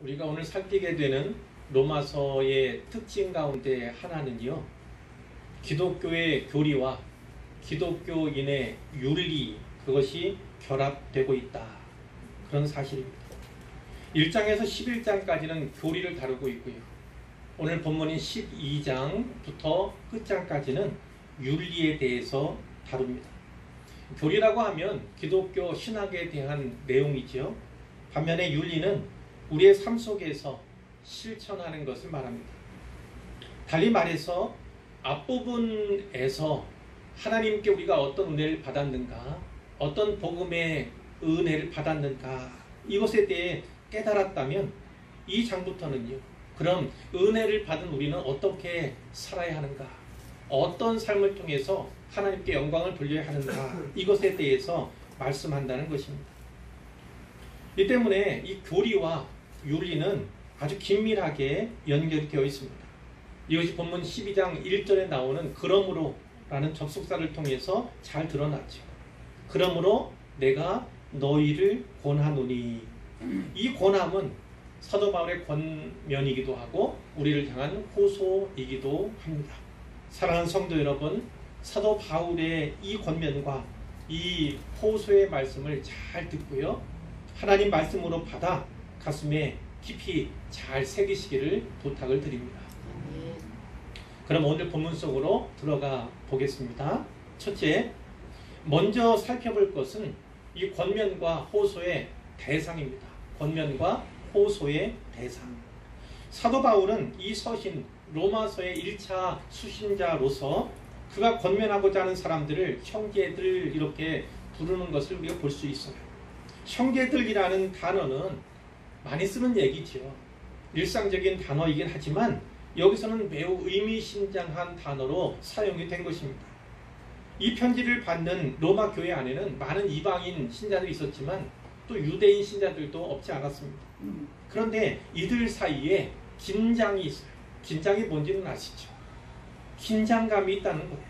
우리가 오늘 살피게 되는 로마서의 특징 가운데 하나는요, 기독교의 교리와 기독교인의 윤리, 그것이 결합되고 있다, 그런 사실입니다. 1장에서 11장까지는 교리를 다루고 있고요, 오늘 본문인 12장부터 끝장까지는 윤리에 대해서 다룹니다. 교리라고 하면 기독교 신학에 대한 내용이지요. 반면에 윤리는 우리의 삶 속에서 실천하는 것을 말합니다. 달리 말해서 앞부분에서 하나님께 우리가 어떤 은혜를 받았는가, 어떤 복음의 은혜를 받았는가, 이것에 대해 깨달았다면 이 장부터는요, 그럼 은혜를 받은 우리는 어떻게 살아야 하는가, 어떤 삶을 통해서 하나님께 영광을 돌려야 하는가, 이것에 대해서 말씀한다는 것입니다. 이 때문에 이 교리와 윤리는 아주 긴밀하게 연결이 되어 있습니다. 이것이 본문 12장 1절에 나오는 그러므로 라는 접속사를 통해서 잘 드러났죠. 그러므로 내가 너희를 권하노니, 이 권함은 사도 바울의 권면이기도 하고 우리를 향한 호소이기도 합니다. 사랑하는 성도 여러분, 사도 바울의 이 권면과 이 호소의 말씀을 잘 듣고요, 하나님 말씀으로 받아 가슴에 깊이 잘 새기시기를 부탁을 드립니다. 그럼 오늘 본문 속으로 들어가 보겠습니다. 첫째, 먼저 살펴볼 것은 이 권면과 호소의 대상입니다. 권면과 호소의 대상. 사도 바울은 이 서신 로마서의 1차 수신자로서 그가 권면하고자 하는 사람들을 형제들 이렇게 부르는 것을 우리가 볼 수 있어요. 형제들이라는 단어는 많이 쓰는 얘기죠. 일상적인 단어이긴 하지만 여기서는 매우 의미심장한 단어로 사용이 된 것입니다. 이 편지를 받는 로마 교회 안에는 많은 이방인 신자들이 있었지만 또 유대인 신자들도 없지 않았습니다. 그런데 이들 사이에 긴장이 있어요. 긴장이 뭔지는 아시죠? 긴장감이 있다는 거예요.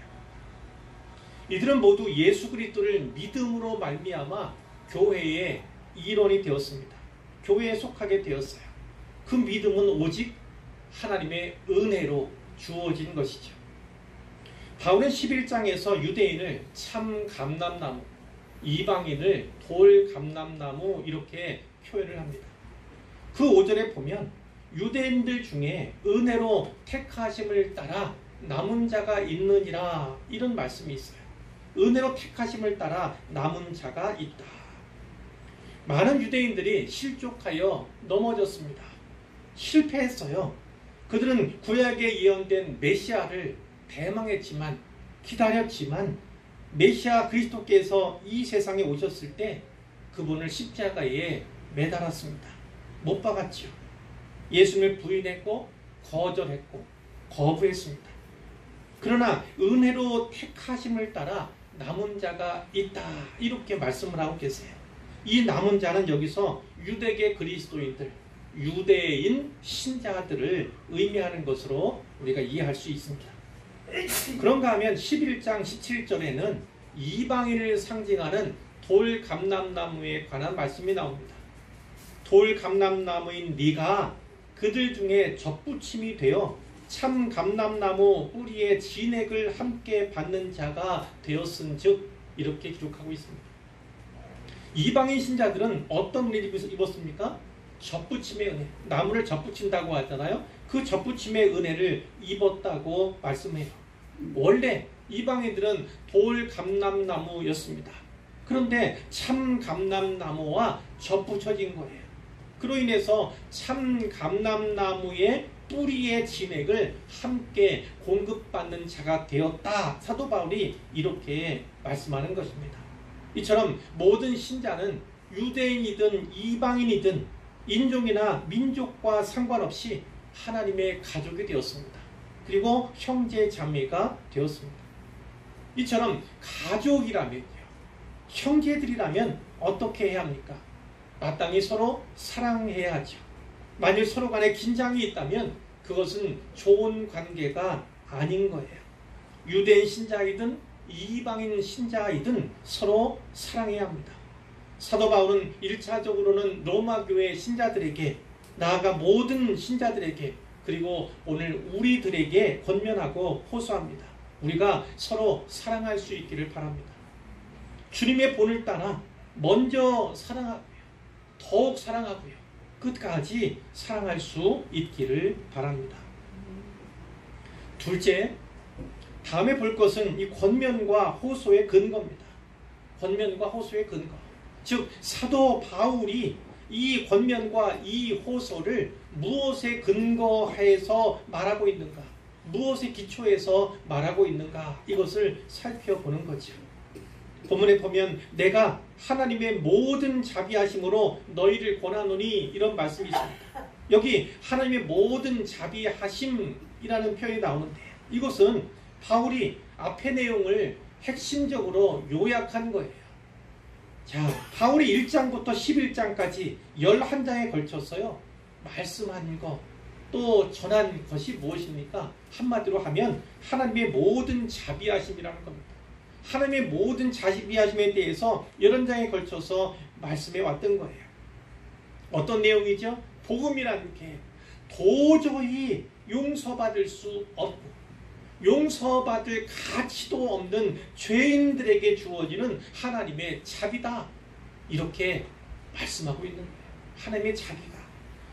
이들은 모두 예수 그리스도를 믿음으로 말미암아 교회의 일원이 되었습니다. 교회에 속하게 되었어요. 그 믿음은 오직 하나님의 은혜로 주어진 것이죠. 바울은 11장에서 유대인을 참 감람나무, 이방인을 돌 감람나무 이렇게 표현을 합니다. 그 5절에 보면 유대인들 중에 은혜로 택하심을 따라 남은 자가 있느니라, 이런 말씀이 있어요. 은혜로 택하심을 따라 남은 자가 있다. 많은 유대인들이 실족하여 넘어졌습니다. 실패했어요. 그들은 구약에 예언된 메시아를 대망했지만, 기다렸지만 메시아 그리스도께서 이 세상에 오셨을 때 그분을 십자가에 매달았습니다. 못 박았죠. 예수님을 부인했고 거절했고 거부했습니다. 그러나 은혜로 택하심을 따라 남은 자가 있다, 이렇게 말씀을 하고 계세요. 이 남은 자는 여기서 유대계 그리스도인들, 유대인 신자들을 의미하는 것으로 우리가 이해할 수 있습니다. 그런가 하면 11장 17절에는 이방인을 상징하는 돌 감람나무에 관한 말씀이 나옵니다. 돌 감람나무인 네가 그들 중에 접붙임이 되어 참 감람나무 뿌리의 진액을 함께 받는 자가 되었은즉, 이렇게 기록하고 있습니다. 이방인 신자들은 어떤 은혜를 입었습니까? 접붙임의 은혜. 나무를 접붙인다고 하잖아요. 그 접붙임의 은혜를 입었다고 말씀해요. 원래 이방인들은 돌 감람나무였습니다. 그런데 참 감람나무와 접붙여진 거예요. 그로 인해서 참 감람나무의 뿌리의 진액을 함께 공급받는 자가 되었다, 사도 바울이 이렇게 말씀하는 것입니다. 이처럼 모든 신자는 유대인이든 이방인이든 인종이나 민족과 상관없이 하나님의 가족이 되었습니다. 그리고 형제 자매가 되었습니다. 이처럼 가족이라면요, 형제들이라면 어떻게 해야 합니까? 마땅히 서로 사랑해야 하죠. 만일 서로 간에 긴장이 있다면 그것은 좋은 관계가 아닌 거예요. 유대인 신자이든 이방인 신자이든 서로 사랑해야 합니다. 사도 바울은 1차적으로는 로마 교회 신자들에게 나아가 모든 신자들에게 그리고 오늘 우리들에게 권면하고 호소합니다. 우리가 서로 사랑할 수 있기를 바랍니다. 주님의 본을 따라 먼저 사랑하고요. 더욱 사랑하고요. 끝까지 사랑할 수 있기를 바랍니다. 둘째, 다음에 볼 것은 이 권면과 호소의 근거입니다. 권면과 호소의 근거. 즉 사도 바울이 이 권면과 이 호소를 무엇에 근거해서 말하고 있는가, 무엇에 기초해서 말하고 있는가, 이것을 살펴보는 거죠. 본문에 보면 내가 하나님의 모든 자비하심으로 너희를 권하노니 이런 말씀이 있습니다. 여기 하나님의 모든 자비하심이라는 표현이 나오는데 이것은 바울이 앞의 내용을 핵심적으로 요약한 거예요. 자, 바울이 1장부터 11장까지 11장에 걸쳤어요. 말씀한 것, 또 전한 것이 무엇입니까? 한마디로 하면 하나님의 모든 자비하심이라는 겁니다. 하나님의 모든 자비하심에 대해서 11장에 걸쳐서 말씀해 왔던 거예요. 어떤 내용이죠? 복음이라는 게 도저히 용서받을 수 없고 용서받을 가치도 없는 죄인들에게 주어지는 하나님의 자비다. 이렇게 말씀하고 있는 거예요. 하나님의 자비가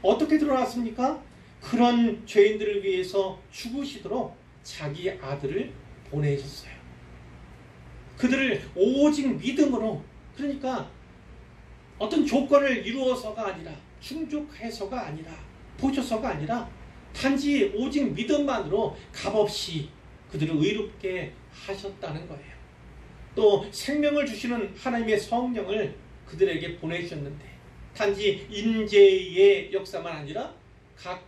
어떻게 드러났습니까? 그런 죄인들을 위해서 죽으시도록 자기 아들을 보내셨어요. 그들을 오직 믿음으로, 그러니까 어떤 조건을 이루어서가 아니라, 충족해서가 아니라, 보셔서가 아니라 단지 오직 믿음만으로 값없이 그들을 의롭게 하셨다는 거예요. 또 생명을 주시는 하나님의 성령을 그들에게 보내주셨는데 단지 인재의 역사만 아니라 각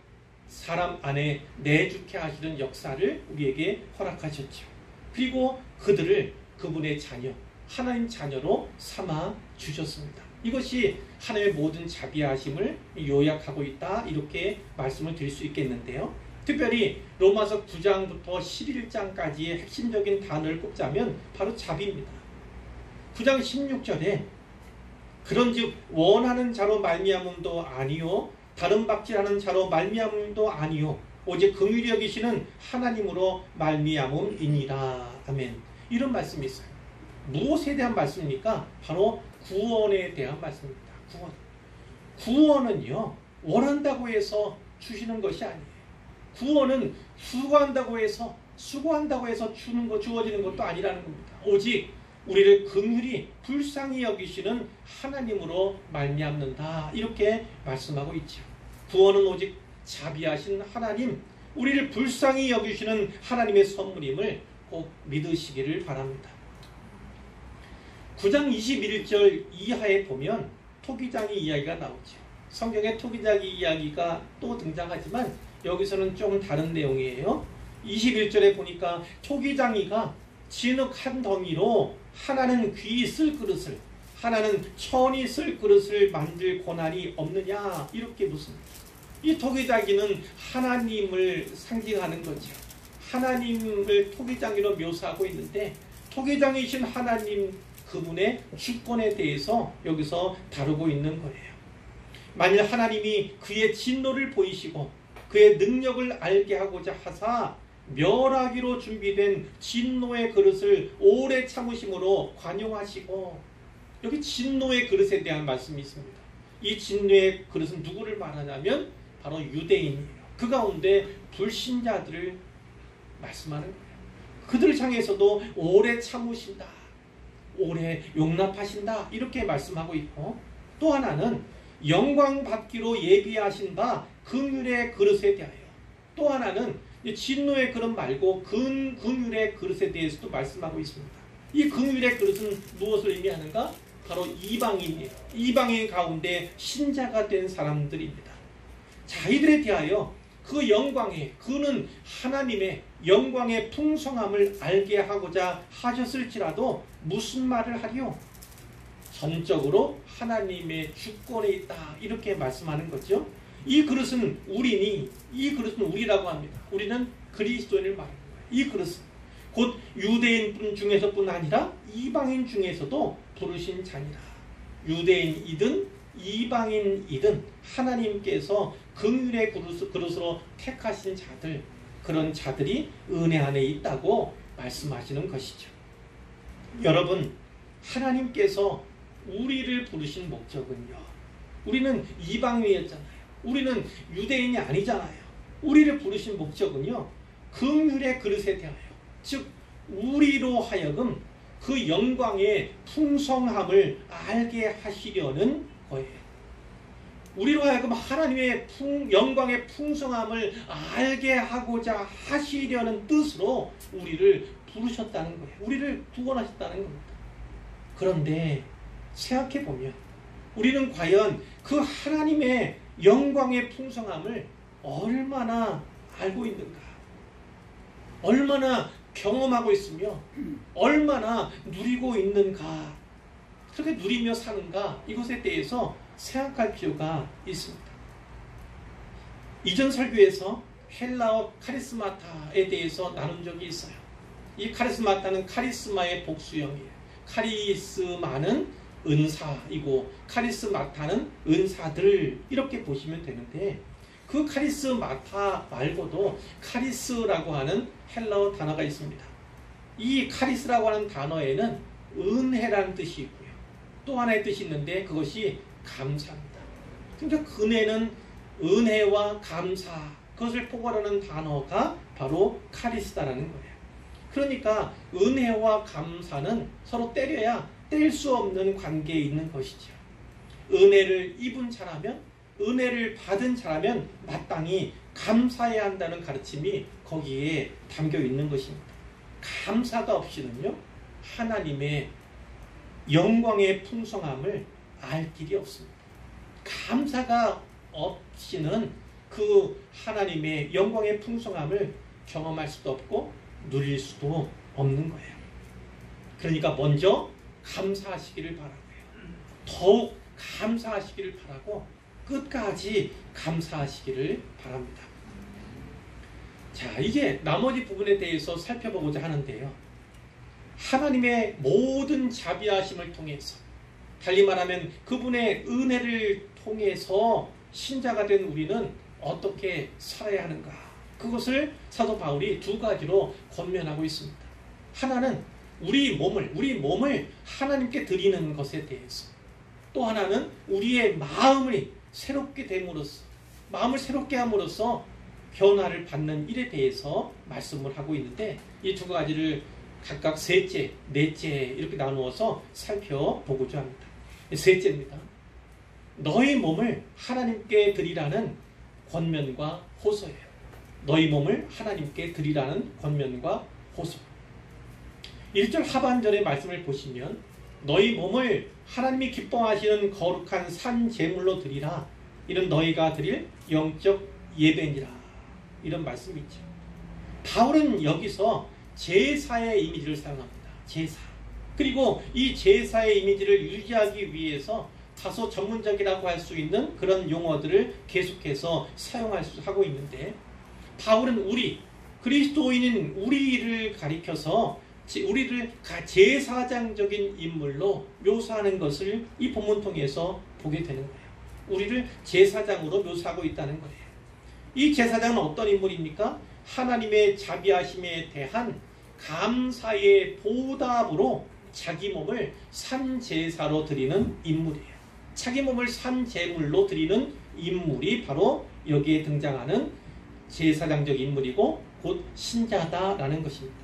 사람 안에 내주케 하시는 역사를 우리에게 허락하셨죠. 그리고 그들을 그분의 자녀, 하나님 자녀로 삼아 주셨습니다. 이것이 하나님의 모든 자비하심을 요약하고 있다, 이렇게 말씀을 드릴 수 있겠는데요. 특별히 로마서 9장부터 11장까지의 핵심적인 단어를 꼽자면 바로 자비입니다. 9장 16절에 그런즉 원하는 자로 말미암음도 아니요 다른 박질하는 자로 말미암음도 아니요 오직 긍휼히 여기시는 하나님으로 말미암음이니라. 아멘. 이런 말씀이 있어요. 무엇에 대한 말씀입니까? 바로 구원에 대한 말씀입니다. 구원은요 원한다고 해서 주시는 것이 아니에요. 구원은 수고한다고 해서 주어지는 것도 아니라는 겁니다. 오직 우리를 긍휼히 불쌍히 여기시는 하나님으로 말미암는다, 이렇게 말씀하고 있죠. 구원은 오직 자비하신 하나님, 우리를 불쌍히 여기시는 하나님의 선물임을 꼭 믿으시기를 바랍니다. 9장 21절 이하에 보면 토기장이 이야기가 나오죠. 성경에 토기장이 이야기가 또 등장하지만 여기서는 좀 다른 내용이에요. 21절에 보니까 토기장이가 진흙 한 덩이로 하나는 귀 쓸 그릇을, 하나는 천이 쓸 그릇을 만들 고난이 없느냐, 이렇게 묻습니다. 이 토기장이는 하나님을 상징하는 거죠. 하나님을 토기장이로 묘사하고 있는데 토기장이신 하나님 그분의 주권에 대해서 여기서 다루고 있는 거예요. 만일 하나님이 그의 진노를 보이시고 그의 능력을 알게 하고자 하사 멸하기로 준비된 진노의 그릇을 오래 참으심으로 관용하시고, 여기 진노의 그릇에 대한 말씀이 있습니다. 이 진노의 그릇은 누구를 말하냐면 바로 유대인이에요. 그 가운데 불신자들을 말씀하는 거예요. 그들을 향해서도 오래 참으신다, 오래 용납하신다, 이렇게 말씀하고 있고, 또 하나는 영광 받기로 예비하신 바 긍휼의 그릇에 대하여, 또 하나는 진노의 그릇 말고 긍휼의 그릇에 대해서도 말씀하고 있습니다. 이 긍휼의 그릇은 무엇을 의미하는가? 바로 이방인이에요. 이방인 가운데 신자가 된 사람들입니다. 자, 이들에 대하여 그 영광에, 그는 하나님의 영광의 풍성함을 알게 하고자 하셨을지라도 무슨 말을 하리요? 전적으로 하나님의 주권에 있다, 이렇게 말씀하는 거죠. 이 그릇은 우리니, 이 그릇은 우리라고 합니다. 우리는 그리스도인을 말하는 거예요. 이 그릇은 곧 유대인 중에서뿐 아니라 이방인 중에서도 부르신 자니라. 유대인이든 이방인이든 하나님께서 긍휼의 그릇으로 택하신 자들, 그런 자들이 은혜 안에 있다고 말씀하시는 것이죠. 여러분, 하나님께서 우리를 부르신 목적은요, 우리는 이방인이었잖아요. 우리는 유대인이 아니잖아요. 우리를 부르신 목적은요, 긍휼의 그릇에 대하여, 즉 우리로 하여금 그 영광의 풍성함을 알게 하시려는 거예요. 우리로 하여금 하나님의 영광의 풍성함을 알게 하고자 하시려는 뜻으로 우리를 부르셨다는 거예요. 우리를 구원하셨다는 겁니다. 그런데 생각해보면 우리는 과연 그 하나님의 영광의 풍성함을 얼마나 알고 있는가? 얼마나 경험하고 있으며 얼마나 누리고 있는가? 그렇게 누리며 사는가? 이것에 대해서 생각할 필요가 있습니다. 이전 설교에서 헬라어 카리스마타에 대해서 나눈 적이 있어요. 이 카리스마타는 카리스마의 복수형이에요. 카리스마는 은사이고 카리스마타는 은사들, 이렇게 보시면 되는데, 그 카리스마타 말고도 카리스라고 하는 헬라어 단어가 있습니다. 이 카리스라고 하는 단어에는 은혜라는 뜻이 있고요, 또 하나의 뜻이 있는데 그것이 감사입니다. 그러니까 은혜는 은혜와 감사, 그것을 포괄하는 단어가 바로 카리스다라는 거예요. 그러니까 은혜와 감사는 서로 때려야 뗄 수 없는 관계에 있는 것이죠. 은혜를 입은 자라면, 은혜를 받은 자라면 마땅히 감사해야 한다는 가르침이 거기에 담겨 있는 것입니다. 감사가 없이는요, 하나님의 영광의 풍성함을 알 길이 없습니다. 감사가 없이는 그 하나님의 영광의 풍성함을 경험할 수도 없고 누릴 수도 없는 거예요. 그러니까 먼저 감사하시기를 바라고요. 더욱 감사하시기를 바라고 끝까지 감사하시기를 바랍니다. 자, 이제 나머지 부분에 대해서 살펴보고자 하는데요. 하나님의 모든 자비하심을 통해서, 달리 말하면 그분의 은혜를 통해서 신자가 된 우리는 어떻게 살아야 하는가? 그것을 사도 바울이 두 가지로 권면하고 있습니다. 하나는 우리 몸을 하나님께 드리는 것에 대해서, 또 하나는 우리의 마음을 새롭게 됨으로써, 마음을 새롭게 함으로써 변화를 받는 일에 대해서 말씀을 하고 있는데, 이 두 가지를 각각 셋째, 넷째 이렇게 나누어서 살펴보고자 합니다. 셋째입니다. 너희 몸을 하나님께 드리라는 권면과 호소예요. 너희 몸을 하나님께 드리라는 권면과 호소. 1절 하반절의 말씀을 보시면 너희 몸을 하나님이 기뻐하시는 거룩한 산 제물로 드리라. 이는 너희가 드릴 영적 예배니라. 이런 말씀이 있죠. 바울은 여기서 제사의 이미지를 사용합니다. 제사. 그리고 이 제사의 이미지를 유지하기 위해서 다소 전문적이라고 할 수 있는 그런 용어들을 계속해서 하고 있는데, 바울은 우리, 그리스도인인 우리를 가리켜서 우리를 제사장적인 인물로 묘사하는 것을 이 본문 통해서 보게 되는 거예요. 우리를 제사장으로 묘사하고 있다는 거예요. 이 제사장은 어떤 인물입니까? 하나님의 자비하심에 대한 감사의 보답으로 자기 몸을 산제사로 드리는 인물이에요. 자기 몸을 산제물로 드리는 인물이 바로 여기에 등장하는 제사장적 인물이고 곧 신자다라는 것입니다.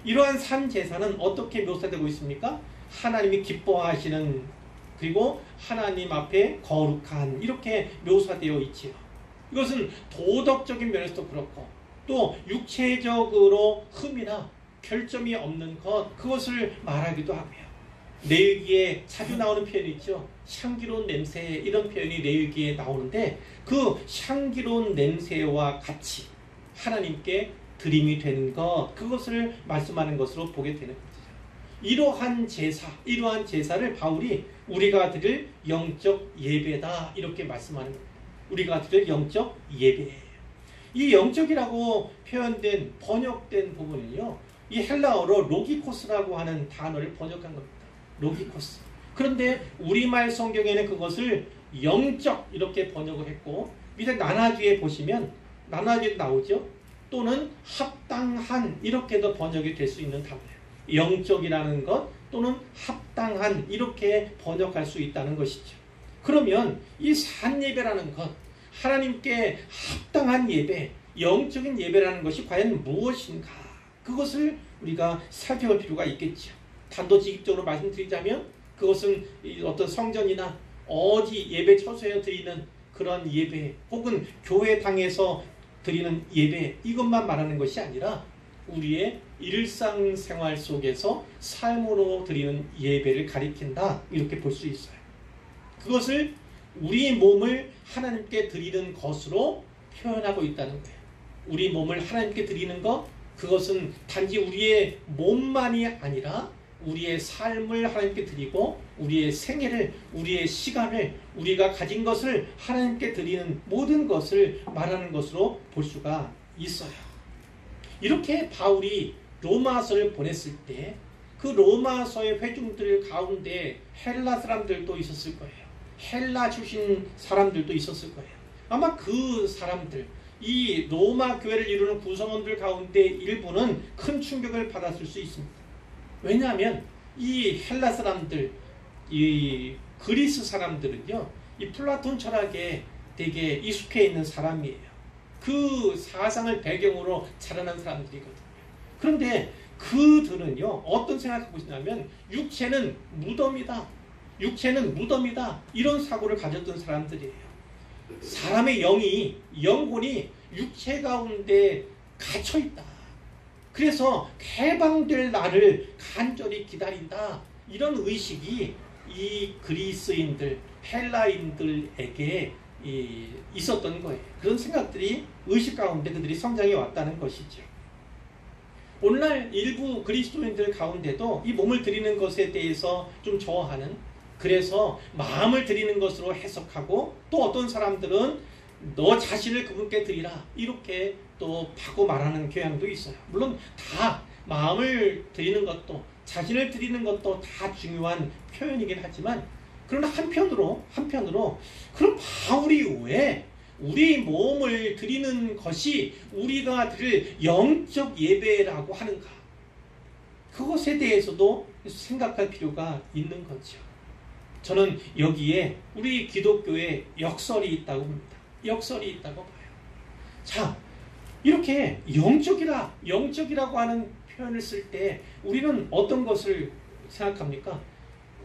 이러한 산제사는 어떻게 묘사되고 있습니까? 하나님이 기뻐하시는, 그리고 하나님 앞에 거룩한, 이렇게 묘사되어 있지요. 이것은 도덕적인 면에서도 그렇고 또 육체적으로 흠이나 결점이 없는 것, 그것을 말하기도 하고요. 레위기에 자주 나오는 표현이 있죠. 향기로운 냄새, 이런 표현이 레위기에 나오는데 그 향기로운 냄새와 같이 하나님께 드림이 되는 것, 그것을 말씀하는 것으로 보게 되는 거죠. 이러한 제사를 바울이 우리가 드릴 영적 예배다, 이렇게 말씀하는 겁니다. 우리가 드릴 영적 예배예요. 이 영적이라고 표현된, 번역된 부분은요, 이 헬라어로 로기코스라고 하는 단어를 번역한 겁니다. 로기코스. 그런데 우리말 성경에는 그것을 영적 이렇게 번역을 했고, 밑에 나나주에 보시면 나나주에 나오죠. 또는 합당한 이렇게도 번역이 될 수 있는 단어예요. 영적이라는 것 또는 합당한 이렇게 번역할 수 있다는 것이죠. 그러면 이 산예배라는 것, 하나님께 합당한 예배, 영적인 예배라는 것이 과연 무엇인가? 그것을 우리가 살펴볼 필요가 있겠죠. 단도직입적으로 말씀드리자면 그것은 어떤 성전이나 어디 예배 처소에 드리는 그런 예배, 혹은 교회당에서 드리는 예배, 이것만 말하는 것이 아니라 우리의 일상생활 속에서 삶으로 드리는 예배를 가리킨다, 이렇게 볼 수 있어요. 그것을 우리 몸을 하나님께 드리는 것으로 표현하고 있다는 거예요. 우리 몸을 하나님께 드리는 것, 그것은 단지 우리의 몸만이 아니라 우리의 삶을 하나님께 드리고 우리의 생애를, 우리의 시간을, 우리가 가진 것을 하나님께 드리는 모든 것을 말하는 것으로 볼 수가 있어요. 이렇게 바울이 로마서를 보냈을 때 그 로마서의 회중들 가운데 헬라 사람들도 있었을 거예요. 헬라 출신 사람들도 있었을 거예요. 아마 그 사람들, 이 로마 교회를 이루는 구성원들 가운데 일부는 큰 충격을 받았을 수 있습니다. 왜냐하면 이 헬라 사람들, 이 그리스 사람들은요, 이 플라톤 철학에 되게 익숙해 있는 사람이에요. 그 사상을 배경으로 자라난 사람들이거든요. 그런데 그들은요, 어떤 생각하고 있냐면 육체는 무덤이다, 육체는 무덤이다, 이런 사고를 가졌던 사람들이에요. 사람의 영혼이 육체 가운데 갇혀있다. 그래서 해방될 날을 간절히 기다린다. 이런 의식이 이 그리스인들, 헬라인들에게 있었던 거예요. 그런 생각들이 의식 가운데 그들이 성장해 왔다는 것이죠. 오늘날 일부 그리스도인들 가운데도 이 몸을 드리는 것에 대해서 좀 저하는, 그래서 마음을 드리는 것으로 해석하고, 또 어떤 사람들은 너 자신을 그분께 드리라, 이렇게 또 바꿔 말하는 경향도 있어요. 물론 다 마음을 드리는 것도 자신을 드리는 것도 다 중요한 표현이긴 하지만, 그러나 한편으로 그럼 바울이 왜 우리 몸을 드리는 것이 우리가 드릴 영적 예배라고 하는가? 그것에 대해서도 생각할 필요가 있는 거죠. 저는 여기에 우리 기독교의 역설이 있다고 봅니다. 역설이 있다고 봐요. 자, 이렇게 영적이라고 하는 표현을 쓸 때 우리는 어떤 것을 생각합니까?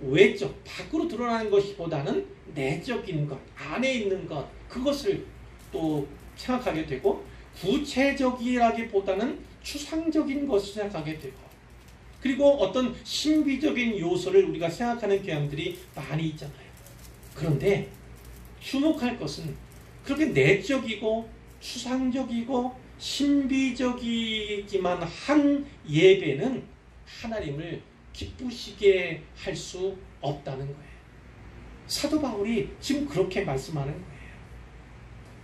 외적, 밖으로 드러나는 것보다는 내적인 것, 안에 있는 것, 그것을 또 생각하게 되고, 구체적이라기보다는 추상적인 것을 생각하게 되고, 그리고 어떤 신비적인 요소를 우리가 생각하는 경향들이 많이 있잖아요. 그런데 주목할 것은 그렇게 내적이고 추상적이고 신비적이기만 한 예배는 하나님을 기쁘시게 할 수 없다는 거예요. 사도 바울이 지금 그렇게 말씀하는 거예요.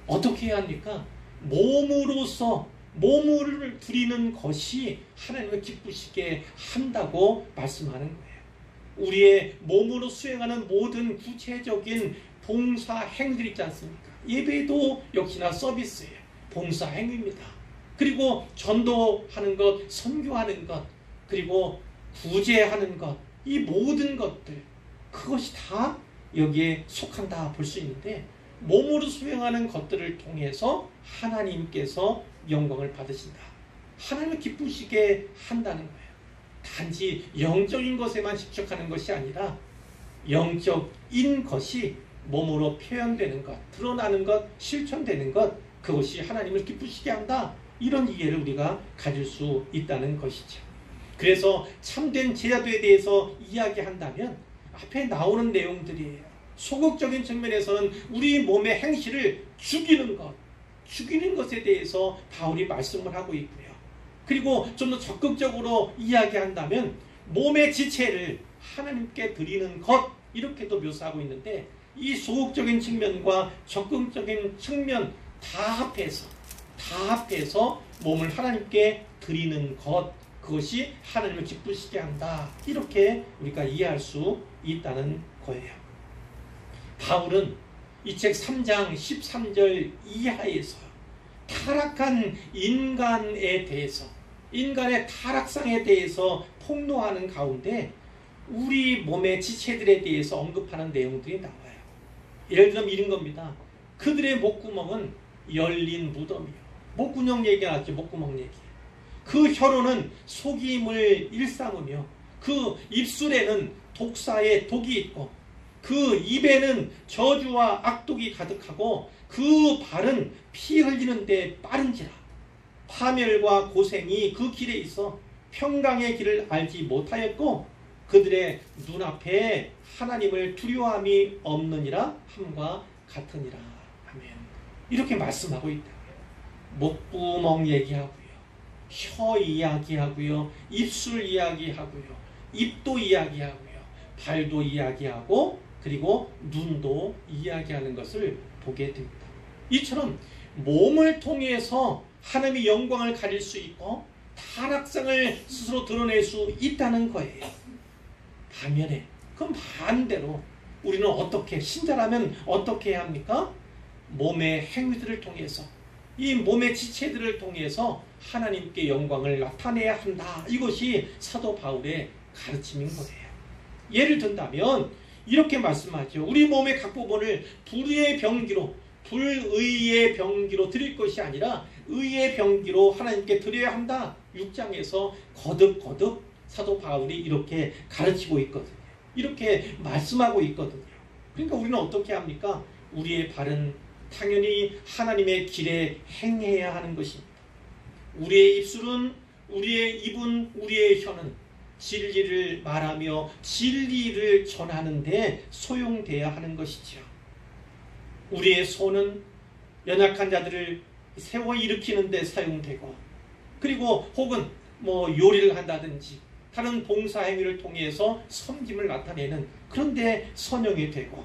어떻게 해야 합니까? 몸을 드리는 것이 하나님을 기쁘시게 한다고 말씀하는 거예요. 우리의 몸으로 수행하는 모든 구체적인 봉사 행위들 있지 않습니까? 예배도 역시나 서비스예요. 봉사 행위입니다. 그리고 전도하는 것, 선교하는 것, 그리고 구제하는 것, 이 모든 것들, 그것이 다 여기에 속한다 볼 수 있는데, 몸으로 수행하는 것들을 통해서 하나님께서 영광을 받으신다. 하나님을 기쁘시게 한다는 거예요. 단지 영적인 것에만 집착하는 것이 아니라 영적인 것이 몸으로 표현되는 것, 드러나는 것, 실천되는 것, 그것이 하나님을 기쁘시게 한다. 이런 이해를 우리가 가질 수 있다는 것이죠. 그래서 참된 제자도에 대해서 이야기한다면 앞에 나오는 내용들이에요. 소극적인 측면에서는 우리 몸의 행실을 죽이는 것에 대해서 바울이 말씀을 하고 있고요. 그리고 좀 더 적극적으로 이야기한다면 몸의 지체를 하나님께 드리는 것, 이렇게도 묘사하고 있는데, 이 소극적인 측면과 적극적인 측면 다 합해서 몸을 하나님께 드리는 것, 그것이 하나님을 기쁘시게 한다. 이렇게 우리가 이해할 수 있다는 거예요. 바울은 이 책 3장 13절 이하에서 타락한 인간에 대해서, 인간의 타락상에 대해서 폭로하는 가운데 우리 몸의 지체들에 대해서 언급하는 내용들이 나와요. 예를 들면 이런 겁니다. 그들의 목구멍은 열린 무덤이요. 목구멍 얘기가 나왔죠. 목구멍 얘기. 그 혀로는 속임을 일삼으며 그 입술에는 독사의 독이 있고 그 입에는 저주와 악독이 가득하고 그 발은 피 흘리는데 빠른지라. 파멸과 고생이 그 길에 있어 평강의 길을 알지 못하였고 그들의 눈앞에 하나님을 두려워함이 없느니라 함과 같으니라. 아멘. 이렇게 말씀하고 있다. 목구멍 얘기하고요, 혀 이야기하고요, 입술 이야기하고요, 입도 이야기하고요, 발도 이야기하고 그리고 눈도 이야기하는 것을 보게 됩니다. 이처럼 몸을 통해서 하나님의 영광을 가릴 수 있고 타락상을 스스로 드러낼 수 있다는 거예요. 반면에 그럼 반대로 우리는 어떻게, 신자라면 어떻게 해야 합니까? 몸의 행위들을 통해서, 이 몸의 지체들을 통해서 하나님께 영광을 나타내야 한다. 이것이 사도 바울의 가르침인 거예요. 예를 든다면 이렇게 말씀하죠. 우리 몸의 각 부분을 불의의 병기로, 불의의 병기로 드릴 것이 아니라 의의 병기로 하나님께 드려야 한다. 6장에서 거듭거듭 사도 바울이 이렇게 가르치고 있거든요. 이렇게 말씀하고 있거든요. 그러니까 우리는 어떻게 합니까? 우리의 발은 당연히 하나님의 길에 행해야 하는 것입니다. 우리의 입술은, 우리의 입은, 우리의 혀는 진리를 말하며 진리를 전하는데 소용돼야 하는 것이죠. 우리의 손은 연약한 자들을 세워 일으키는 데 사용되고, 그리고 혹은 요리를 한다든지 다른 봉사 행위를 통해서 섬김을 나타내는 그런 데 선용이 되고,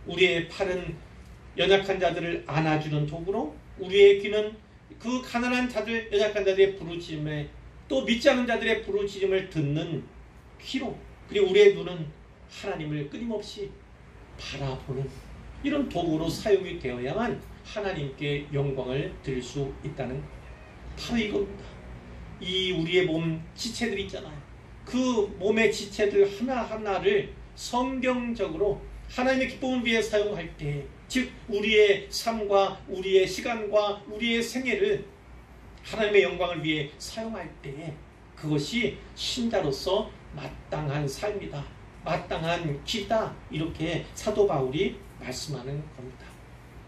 우리의 팔은 연약한 자들을 안아주는 도구로, 우리의 귀는 그 가난한 자들, 연약한 자들의 부르짖음에, 또 믿지 않는 자들의 부르짖음을 듣는 귀로, 그리고 우리의 눈은 하나님을 끊임없이 바라보는 이런 도구로 사용이 되어야만 하나님께 영광을 드릴 수 있다는 거예요. 바로 이겁니다. 이 우리의 몸 지체들 있잖아요. 그 몸의 지체들 하나하나를 성경적으로 하나님의 기쁨을 위해 사용할 때, 즉 우리의 삶과 우리의 시간과 우리의 생애를 하나님의 영광을 위해 사용할 때 그것이 신자로서 마땅한 삶이다, 마땅한 길이다, 이렇게 사도 바울이 말씀하는 겁니다.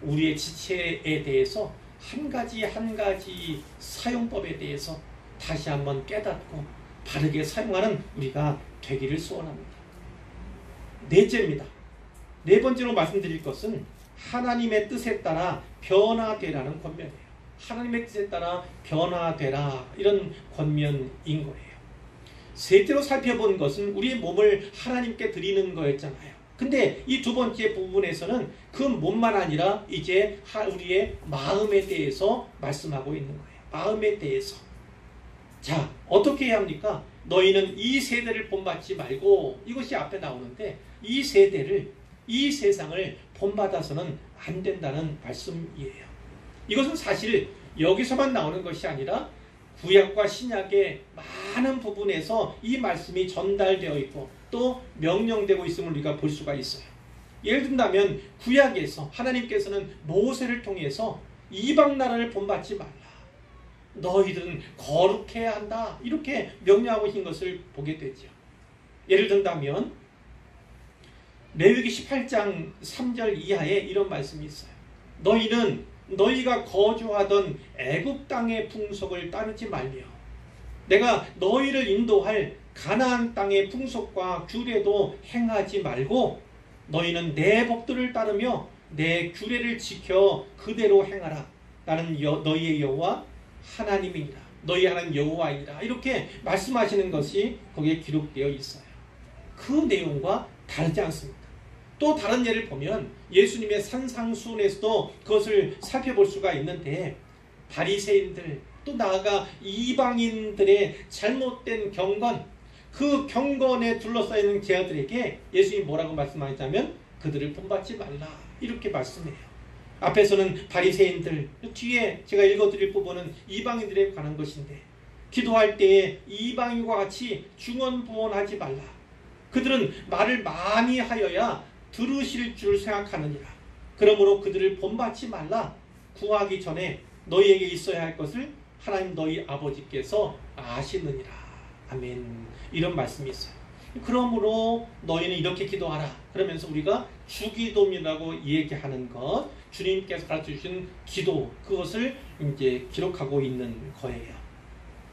우리의 지체에 대해서 한 가지 한 가지 사용법에 대해서 다시 한번 깨닫고 바르게 사용하는 우리가 되기를 소원합니다. 넷째입니다. 네 번째로 말씀드릴 것은 하나님의 뜻에 따라 변화되라는 권면이에요. 하나님의 뜻에 따라 변화되라, 이런 권면인 거예요. 셋째로 살펴본 것은 우리의 몸을 하나님께 드리는 거였잖아요. 근데 이 두 번째 부분에서는 그 몸만 아니라 이제 우리의 마음에 대해서 말씀하고 있는 거예요. 마음에 대해서. 자, 어떻게 해야 합니까? 너희는 이 세대를 본받지 말고, 이것이 앞에 나오는데 이 세대를, 이 세상을 본받아서는 안 된다는 말씀이에요. 이것은 사실 여기서만 나오는 것이 아니라 구약과 신약의 많은 부분에서 이 말씀이 전달되어 있고 또 명령되고 있음을 우리가 볼 수가 있어요. 예를 든다면 구약에서 하나님께서는 모세를 통해서 이방 나라를 본받지 말라, 너희들은 거룩해야 한다, 이렇게 명령하고 있는 것을 보게 되죠. 예를 든다면 레위기 18장 3절 이하에 이런 말씀이 있어요. 너희는 너희가 거주하던 애굽 땅의 풍속을 따르지 말며 내가 너희를 인도할 가나안 땅의 풍속과 규례도 행하지 말고 너희는 내 법도를 따르며 내 규례를 지켜 그대로 행하라. 나는 너희의 여호와 하나님이니라. 너희 하나님 여호와이니라. 이렇게 말씀하시는 것이 거기에 기록되어 있어요. 그 내용과 다르지 않습니다. 또 다른 예를 보면 예수님의 산상수훈에서도 그것을 살펴볼 수가 있는데, 바리새인들, 또 나아가 이방인들의 잘못된 경건, 그 경건에 둘러싸이는 제자들에게 예수님이 뭐라고 말씀하셨냐면 그들을 본받지 말라 이렇게 말씀해요. 앞에서는 바리새인들, 뒤에 제가 읽어드릴 부분은 이방인들에 관한 것인데 기도할 때에 이방인과 같이 중언부언하지 말라. 그들은 말을 많이 하여야 들으실 줄 생각하느니라. 그러므로 그들을 본받지 말라. 구하기 전에 너희에게 있어야 할 것을 하나님 너희 아버지께서 아시느니라. 아멘. 이런 말씀이 있어요. 그러므로 너희는 이렇게 기도하라. 그러면서 우리가 주기도문이라고 얘기하는 것, 주님께서 가르쳐 주신 기도, 그것을 이제 기록하고 있는 거예요.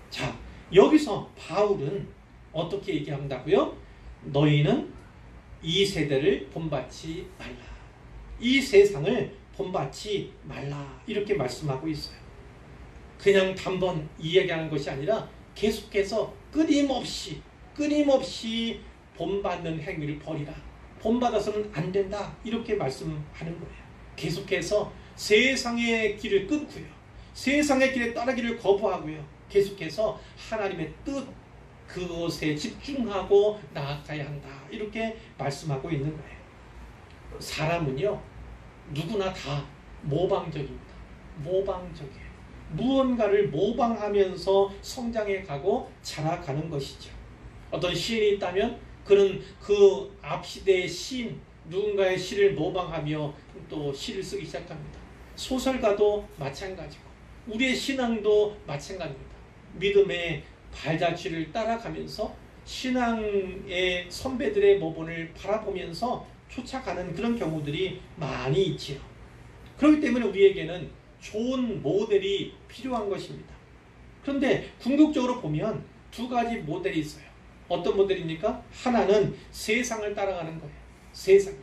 자, 여기서 바울은 어떻게 얘기한다고요? 너희는 이 세대를 본받지 말라. 이 세상을 본받지 말라. 이렇게 말씀하고 있어요. 그냥 단번 이야기하는 것이 아니라 계속해서 끊임없이 본받는 행위를 버리라. 본받아서는 안 된다. 이렇게 말씀하는 거예요. 계속해서 세상의 길을 끊고요. 세상의 길에 따르기를 거부하고요. 계속해서 하나님의 뜻, 그것에 집중하고 나아가야 한다. 이렇게 말씀하고 있는 거예요. 사람은요, 누구나 다 모방적입니다. 모방적이에요. 무언가를 모방하면서 성장해 가고 자라가는 것이죠. 어떤 시인이 있다면 그는 그 앞시대의 시인, 누군가의 시를 모방하며 또 시를 쓰기 시작합니다. 소설가도 마찬가지고 우리의 신앙도 마찬가지입니다. 믿음의 발자취를 따라가면서 신앙의 선배들의 모본을 바라보면서 쫓아가는 그런 경우들이 많이 있지요. 그렇기 때문에 우리에게는 좋은 모델이 필요한 것입니다. 그런데 궁극적으로 보면 두 가지 모델이 있어요. 어떤 모델입니까? 하나는 세상을 따라가는 거예요. 세상.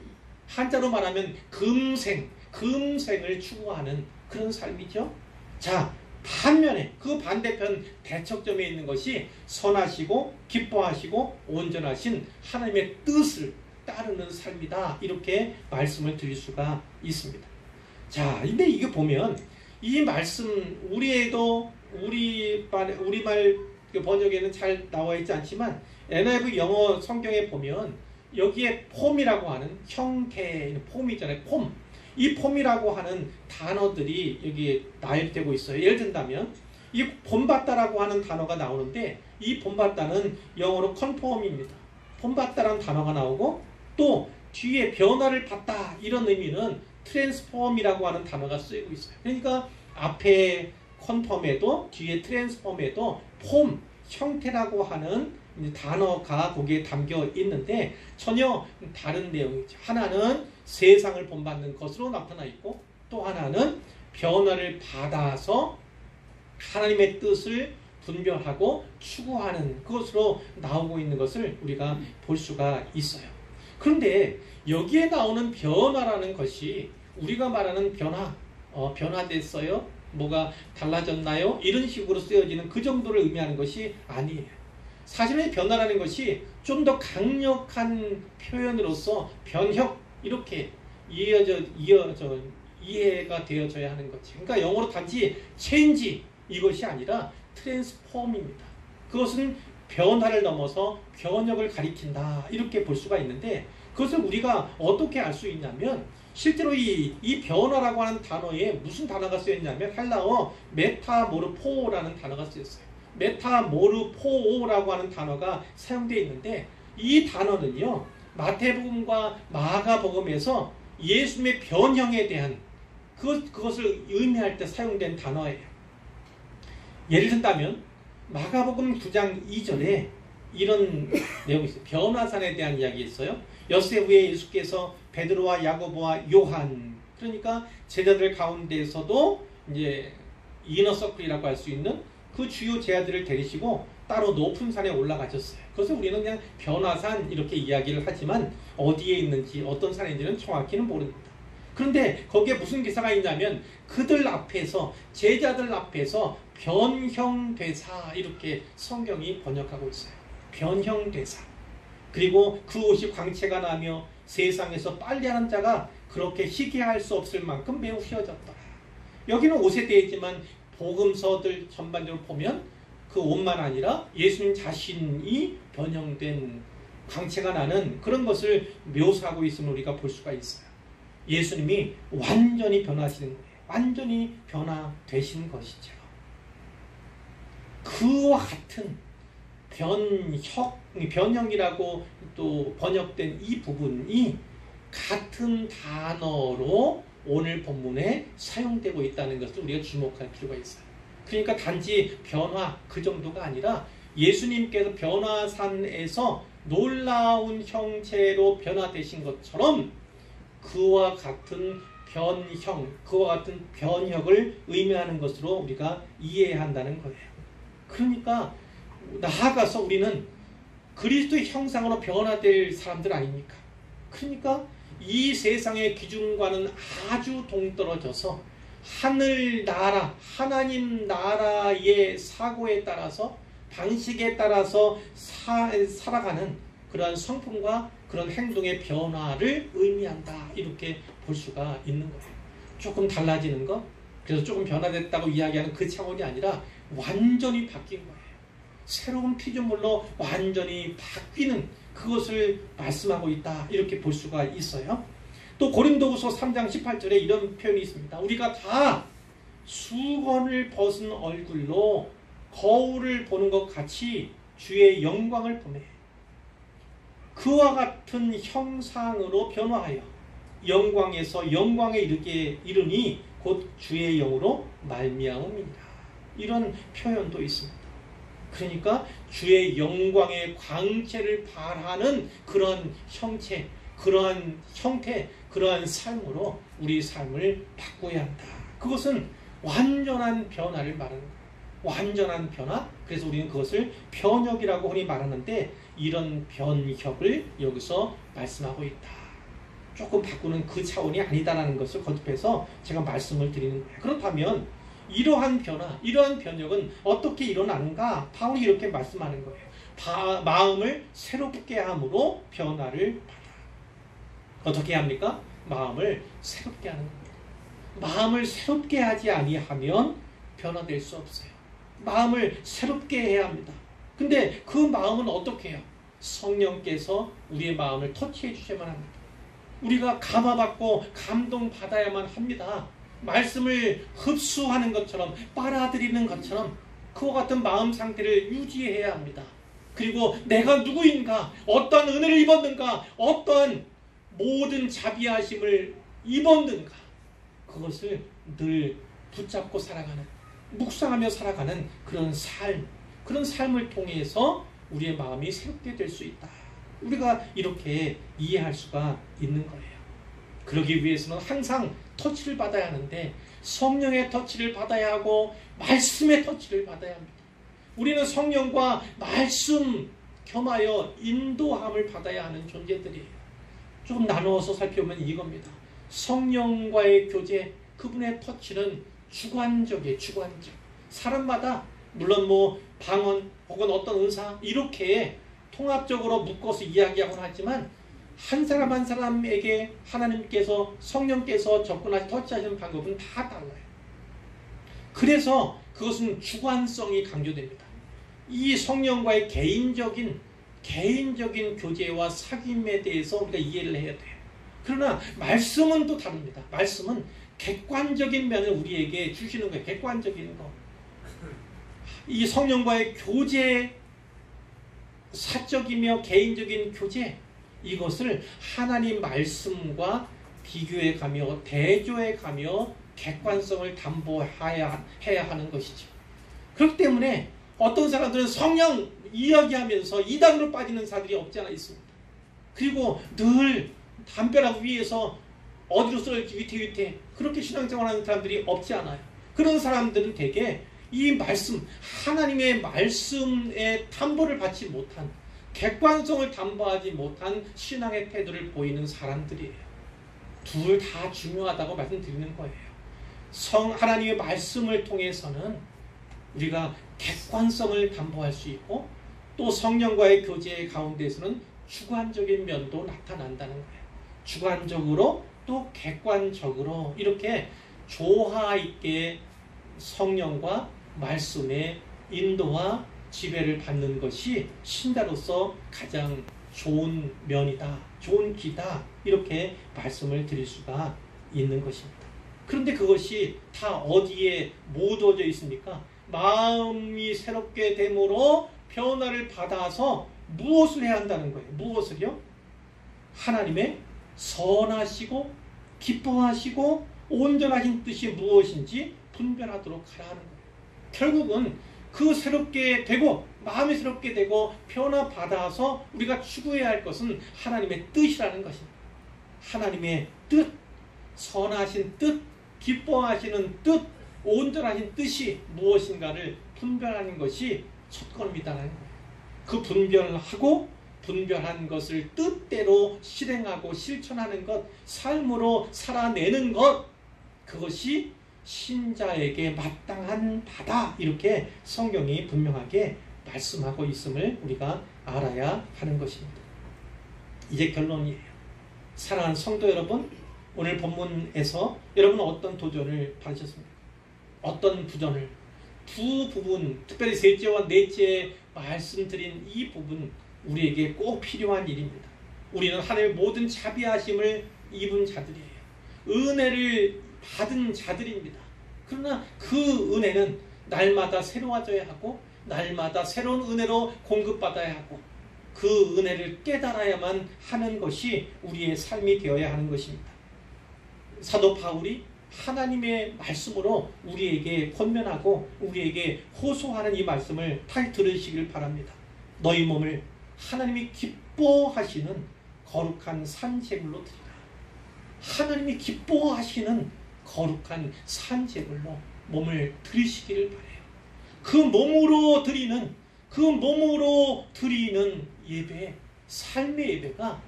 한자로 말하면 금생을 추구하는 그런 삶이죠. 자, 반면에 그 반대편 대척점에 있는 것이 선하시고 기뻐하시고 온전하신 하나님의 뜻을 따르는 삶이다. 이렇게 말씀을 드릴 수가 있습니다. 자, 근데 이게 보면 이 말씀 우리말 번역에는 잘 나와 있지 않지만 NIV 영어 성경에 보면 여기에 폼이라고 하는 형태, 폼이잖아요. 폼. 이 폼이라고 하는 단어들이 여기에 나열되고 있어요. 예를 든다면 이 본받다라고 하는 단어가 나오는데 이 본받다는 영어로 컨폼입니다. 본받다라는 단어가 나오고 또 뒤에 변화를 받다 이런 의미는 트랜스폼이라고 하는 단어가 쓰이고 있어요. 그러니까 앞에 컨펌에도 뒤에 트랜스폼에도 폼, 형태라고 하는 단어가 거기에 담겨 있는데 전혀 다른 내용이죠. 하나는 세상을 본받는 것으로 나타나 있고 또 하나는 변화를 받아서 하나님의 뜻을 분별하고 추구하는 것으로 나오고 있는 것을 우리가 볼 수가 있어요. 그런데 여기에 나오는 변화라는 것이 우리가 말하는 변화됐어요? 뭐가 달라졌나요? 이런 식으로 쓰여지는 그 정도를 의미하는 것이 아니에요. 사실은 변화라는 것이 좀 더 강력한 표현으로서 변형 이렇게 이해가 되어져야 하는 거지. 그러니까 영어로 단지 change 이것이 아니라 transform입니다. 그것은 변화를 넘어서 변혁을 가리킨다 이렇게 볼 수가 있는데 그것을 우리가 어떻게 알 수 있냐면 실제로 이 변화라고 하는 단어에 무슨 단어가 쓰였냐면 헬라어 메타모르포라는 단어가 쓰였어요. 메타모르포라고 하는 단어가 사용되어 있는데 이 단어는요 마태복음과 마가복음에서 예수님의 변형에 대한 그것을 의미할 때 사용된 단어예요. 예를 든다면 마가복음 9장 2절에 이런 내용이 있어요. 변화산에 대한 이야기 있어요. 엿새 후에 예수께서 베드로와 야고보와 요한, 그러니까 제자들 가운데에서도 이제 이너서클이라고 할 수 있는 그 주요 제자들을 데리시고 따로 높은 산에 올라가셨어요. 그것을 우리는 그냥 변화산 이렇게 이야기를 하지만 어디에 있는지 어떤 산인지는 정확히는 모릅니다. 그런데 거기에 무슨 기사가 있냐면 그들 앞에서 제자들 앞에서 변형되사 이렇게 성경이 번역하고 있어요. 변형되사. 그리고 그 옷이 광채가 나며 세상에서 빨래하는 자가 그렇게 희귀할 수 없을 만큼 매우 휘어졌더라. 여기는 옷에 되어 있지만 복음서들 전반적으로 보면 그 옷만 아니라 예수님 자신이 변형된 광채가 나는 그런 것을 묘사하고 있음을 우리가 볼 수가 있어요. 예수님이 완전히 변화하시는 거예요. 완전히 변화되신 것이죠. 그와 같은 변형이라고 또 번역된 이 부분이 같은 단어로 오늘 본문에 사용되고 있다는 것을 우리가 주목할 필요가 있어요. 그러니까 단지 변화 그 정도가 아니라 예수님께서 변화산에서 놀라운 형체로 변화되신 것처럼 그와 같은 변형, 그와 같은 변혁을 의미하는 것으로 우리가 이해해야 한다는 거예요. 그러니까 나아가서 우리는 그리스도의 형상으로 변화될 사람들 아닙니까? 그러니까 이 세상의 기준과는 아주 동떨어져서 하늘나라, 하나님 나라의 사고에 따라서 방식에 따라서 살아가는 그러한 성품과 그런 행동의 변화를 의미한다. 이렇게 볼 수가 있는 거예요. 조금 달라지는 것, 그래서 조금 변화됐다고 이야기하는 그 차원이 아니라 완전히 바뀐 거예요. 새로운 피조물로 완전히 바뀌는 그것을 말씀하고 있다. 이렇게 볼 수가 있어요. 또 고린도후서 3장 18절에 이런 표현이 있습니다. 우리가 다 수건을 벗은 얼굴로 거울을 보는 것 같이 주의 영광을 보매 그와 같은 형상으로 변화하여 영광에서 영광에 이르니 곧 주의 영으로 말미암음이니라. 이런 표현도 있습니다. 그러니까 주의 영광의 광채를 발하는 그런 형체, 그러한 형태, 그러한 삶으로 우리 삶을 바꿔야 한다. 그것은 완전한 변화를 말하는 거예요. 완전한 변화. 그래서 우리는 그것을 변혁이라고 흔히 말하는데 이런 변혁을 여기서 말씀하고 있다. 조금 바꾸는 그 차원이 아니다라는 것을 거듭해서 제가 말씀을 드리는 거예요. 그렇다면 이러한 변화, 이러한 변혁은 어떻게 일어나는가? 바울이 이렇게 말씀하는 거예요. 마음을 새롭게 함으로 변화를 받아. 어떻게 합니까? 마음을 새롭게 하는 겁니다. 마음을 새롭게 하지 아니하면 변화될 수 없어요. 마음을 새롭게 해야 합니다. 근데 그 마음은 어떻게 해요? 성령께서 우리의 마음을 터치해 주셔야만 합니다. 우리가 감화받고 감동받아야만 합니다. 말씀을 흡수하는 것처럼 빨아들이는 것처럼 그와 같은 마음 상태를 유지해야 합니다. 그리고 내가 누구인가, 어떤 은혜를 입었는가, 어떤 모든 자비하심을 입었는가, 그것을 늘 붙잡고 살아가는, 묵상하며 살아가는 그런 삶을 통해서 우리의 마음이 새롭게 될 수 있다. 우리가 이렇게 이해할 수가 있는 거예요. 그러기 위해서는 항상 터치를 받아야 하는데 성령의 터치를 받아야 하고 말씀의 터치를 받아야 합니다. 우리는 성령과 말씀 겸하여 인도함을 받아야 하는 존재들이에요. 조금 나누어서 살펴보면 이겁니다. 성령과의 교제, 그분의 터치는 주관적이에요. 주관적. 사람마다 물론 방언 혹은 어떤 은사 이렇게 통합적으로 묶어서 이야기하곤 하지만 한 사람 한 사람에게 하나님께서 성령께서 접근하시 터치하시는 방법은 다 달라요. 그래서 그것은 주관성이 강조됩니다. 이 성령과의 개인적인 교제와 사귐에 대해서 우리가 이해를 해야 돼요. 그러나 말씀은 또 다릅니다. 말씀은 객관적인 면을 우리에게 주시는 거예요. 객관적인 거. 이 성령과의 교제, 사적이며 개인적인 교제, 이것을 하나님 말씀과 비교해 가며 대조해 가며 객관성을 담보해야 하는 것이죠. 그렇기 때문에 어떤 사람들은 성령 이야기하면서 이단으로 빠지는 사람들이 없지 않아 있습니다. 그리고 늘 담벼락 위에서 어디로 쏠지 위태위태 그렇게 신앙생활하는 사람들이 없지 않아요. 그런 사람들은 대개 이 말씀, 하나님의 말씀에 담보를 받지 못한, 객관성을 담보하지 못한 신앙의 태도를 보이는 사람들이에요. 둘 다 중요하다고 말씀드리는 거예요. 하나님의 말씀을 통해서는 우리가 객관성을 담보할 수 있고 또 성령과의 교제 가운데서는 주관적인 면도 나타난다는 거예요. 주관적으로 또 객관적으로 이렇게 조화 있게 성령과 말씀의 인도와 지배를 받는 것이 신자로서 가장 좋은 면이다, 좋은 기다, 이렇게 말씀을 드릴 수가 있는 것입니다. 그런데 그것이 다 어디에 모두어져 있습니까? 마음이 새롭게 됨으로 변화를 받아서 무엇을 해야 한다는 거예요? 무엇을요? 하나님의 선하시고 기뻐하시고 온전하신 뜻이 무엇인지 분별하도록 하라 하는 거예요. 결국은 그 새롭게 되고 마음이 새롭게 되고 변화받아서 우리가 추구해야 할 것은 하나님의 뜻이라는 것입니다. 하나님의 뜻, 선하신 뜻, 기뻐하시는 뜻, 온전하신 뜻이 무엇인가를 분별하는 것이 첫걸음이라는 거예요. 그 분별하고 분별한 것을 뜻대로 실행하고 실천하는 것, 삶으로 살아내는 것, 그것이 신자에게 마땅한 바다, 이렇게 성경이 분명하게 말씀하고 있음을 우리가 알아야 하는 것입니다. 이제 결론이에요. 사랑하는 성도 여러분, 오늘 본문에서 여러분은 어떤 도전을 받으셨습니까? 어떤 부전을? 두 부분, 특별히 셋째와 넷째 말씀드린 이 부분, 우리에게 꼭 필요한 일입니다. 우리는 하나님의 모든 자비하심을 입은 자들이에요. 은혜를 받은 자들입니다. 그러나 그 은혜는 날마다 새로워져야 하고 날마다 새로운 은혜로 공급받아야 하고 그 은혜를 깨달아야만 하는 것이 우리의 삶이 되어야 하는 것입니다. 사도 바울이 하나님의 말씀으로 우리에게 권면하고 우리에게 호소하는 이 말씀을 잘 들으시길 바랍니다. 너희 몸을 하나님이 기뻐하시는 거룩한 산제물로 드리라. 하나님이 기뻐하시는 거룩한 산제물로 몸을 드리시기를 바라요. 그 몸으로 드리는 예배, 삶의 예배가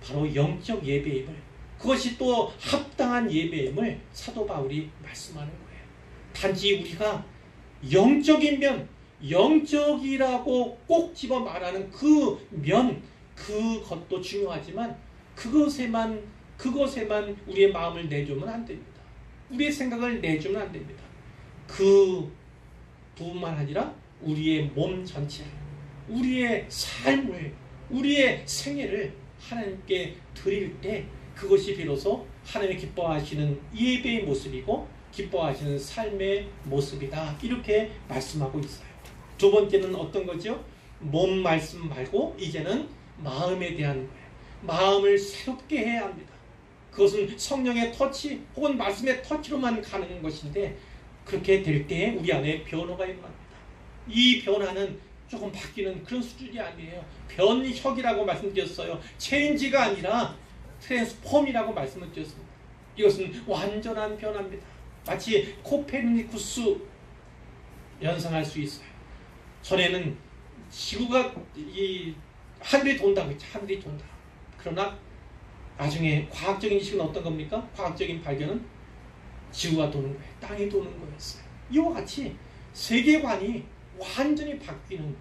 바로 영적 예배임을, 그것이 또 합당한 예배임을 사도 바울이 말씀하는 거예요. 단지 우리가 영적인 면, 영적이라고 꼭 집어 말하는 그 면, 그것도 중요하지만 그것에만 우리의 마음을 내주면 안 됩니다. 우리의 생각을 내주면 안 됩니다. 그 부분만 아니라 우리의 몸 전체를, 우리의 삶을, 우리의 생애를 하나님께 드릴 때 그것이 비로소 하나님이 기뻐하시는 예배의 모습이고 기뻐하시는 삶의 모습이다, 이렇게 말씀하고 있어요. 두 번째는 어떤 거죠? 몸 말씀 말고 이제는 마음에 대한 거예요. 마음을 새롭게 해야 합니다. 그것은 성령의 터치 혹은 말씀의 터치로만 가능한 것인데, 그렇게 될 때 우리 안에 변화가 일어납니다. 이 변화는 조금 바뀌는 그런 수준이 아니에요. 변혁이라고 말씀드렸어요. 체인지가 아니라 트랜스폼이라고 말씀을 드렸습니다. 이것은 완전한 변화입니다. 마치 코페르니쿠스 연상할 수 있어요. 전에는 지구가 하늘이 돈다고 했죠. 하늘이 돈다. 그러나 나중에 과학적인 지식은 어떤 겁니까? 과학적인 발견은 지구가 도는 거예요. 땅이 도는 거였어요. 이와 같이 세계관이 완전히 바뀌는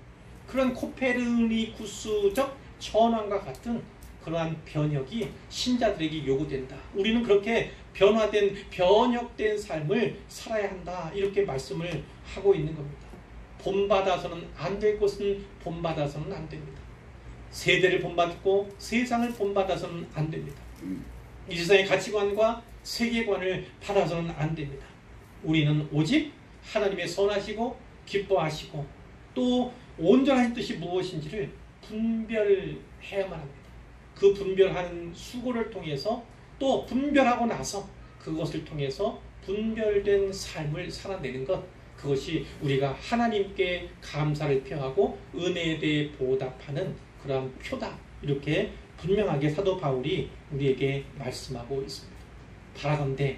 그런 코페르니쿠스적 전환과 같은 그러한 변혁이 신자들에게 요구된다. 우리는 그렇게 변혁된 삶을 살아야 한다, 이렇게 말씀을 하고 있는 겁니다. 본받아서는 안 될 것은 본받아서는 안 됩니다. 세대를 본받고 세상을 본받아서는 안 됩니다. 이 세상의 가치관과 세계관을 받아서는 안 됩니다. 우리는 오직 하나님의 선하시고 기뻐하시고 또 온전한 뜻이 무엇인지를 분별해야만 합니다. 그 분별하는 수고를 통해서 또 분별하고 나서 그것을 통해서 분별된 삶을 살아내는 것, 그것이 우리가 하나님께 감사를 표하고 은혜에 대해 보답하는 그러한 표다, 이렇게 분명하게 사도 바울이 우리에게 말씀하고 있습니다. 바라건대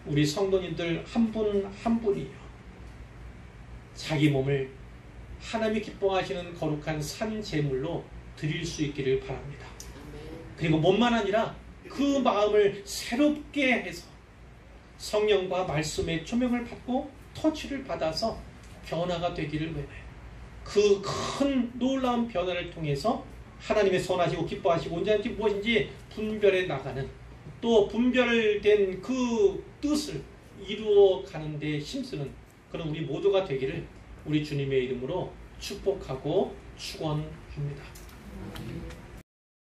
우리 성도님들 한 분 한 분이요, 자기 몸을 하나님이 기뻐하시는 거룩한 산 제물로 드릴 수 있기를 바랍니다. 그리고 몸만 아니라 그 마음을 새롭게 해서 성령과 말씀의 조명을 받고 터치를 받아서 변화가 되기를 원해요. 그 큰 놀라운 변화를 통해서 하나님의 선하시고 기뻐하시고 온전한지 무엇인지 분별해 나가는, 또 분별된 그 뜻을 이루어 가는 데 힘쓰는 그런 우리 모두가 되기를 우리 주님의 이름으로 축복하고 축원합니다.